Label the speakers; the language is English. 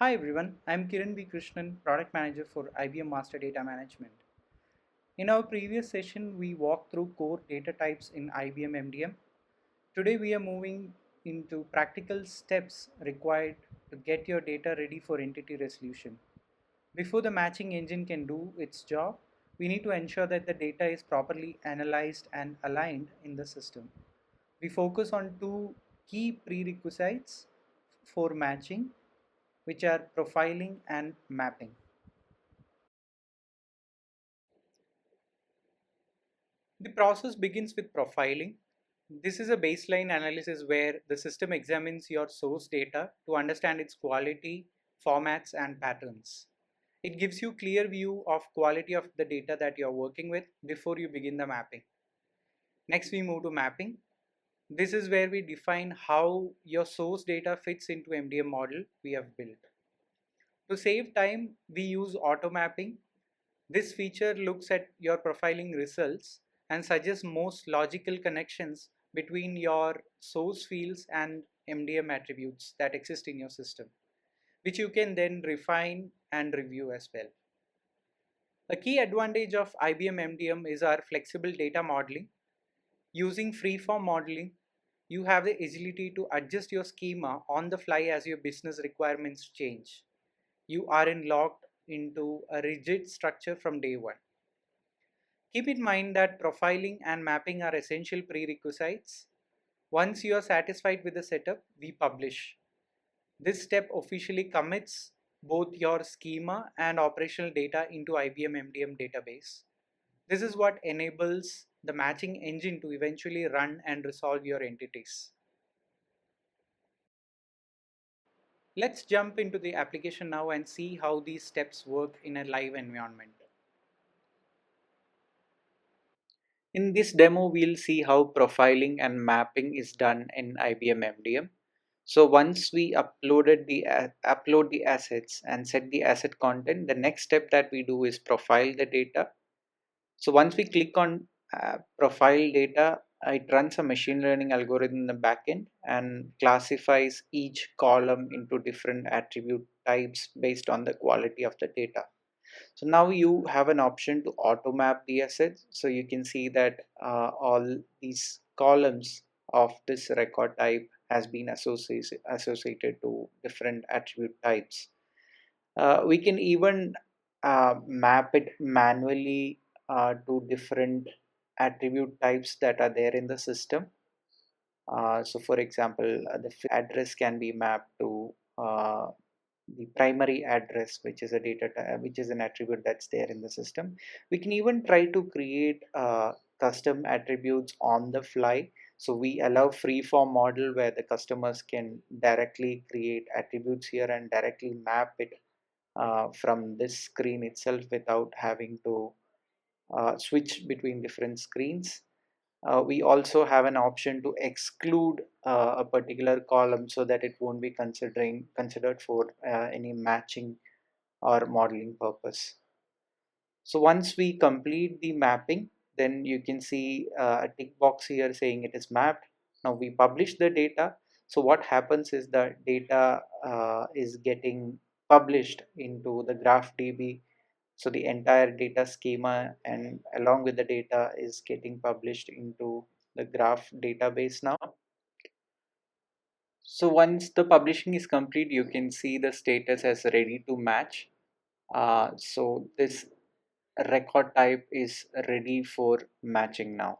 Speaker 1: Hi everyone, I'm Kiran B. Krishnan, Product Manager for IBM Master Data Management. In our previous session, we walked through core data types in IBM MDM. Today, we are moving into practical steps required to get your data ready for entity resolution. Before the matching engine can do its job, we need to ensure that the data is properly analyzed and aligned in the system. We focus on two key prerequisites for matching, which are profiling and mapping. The process begins with profiling. This is a baseline analysis where the system examines your source data to understand its quality, formats, and patterns. It gives you clear view of quality of the data that you're working with before you begin the mapping. Next, we move to mapping. This is where we define how your source data fits into MDM model we have built. To save time, we use auto mapping. This feature looks at your profiling results and suggests most logical connections between your source fields and MDM attributes that exist in your system, which you can then refine and review as well. A key advantage of IBM MDM is our flexible data modeling. Using freeform modeling, you have the agility to adjust your schema on the fly as your business requirements change. You aren't locked into a rigid structure from day one. Keep in mind that profiling and mapping are essential prerequisites. Once you are satisfied with the setup, we publish. This step officially commits both your schema and operational data into IBM MDM database. This is what enables the matching engine to eventually run and resolve your entities. Let's jump into the application now and see how these steps work in a live environment. In this demo, we'll see how profiling and mapping is done in IBM MDM. So once we upload the assets and set the asset content, the next step that we do is profile the data. So once we click on profile data, it runs a machine learning algorithm in the backend and classifies each column into different attribute types based on the quality of the data. So now you have an option to auto map the assets. So you can see that all these columns of this record type has been associated to different attribute types. We can even map it manually to different attribute types that are there in the system. So for example, the address can be mapped to the primary address, which is a which is an attribute that's there in the system. We can even try to create custom attributes on the fly. So we allow free-form model where the customers can directly create attributes here and directly map it from this screen itself without having to switch between different screens. We also have an option to exclude a particular column so that it won't be considered for any matching or modeling purpose. So once we complete the mapping, then you can see a tick box here saying it is mapped. Now we publish the data. So what happens is the data is getting published into the graph DB. So the entire data schema and along with the data is getting published into the graph database now. So once the publishing is complete, you can see the status as ready to match. So this record type is ready for matching now.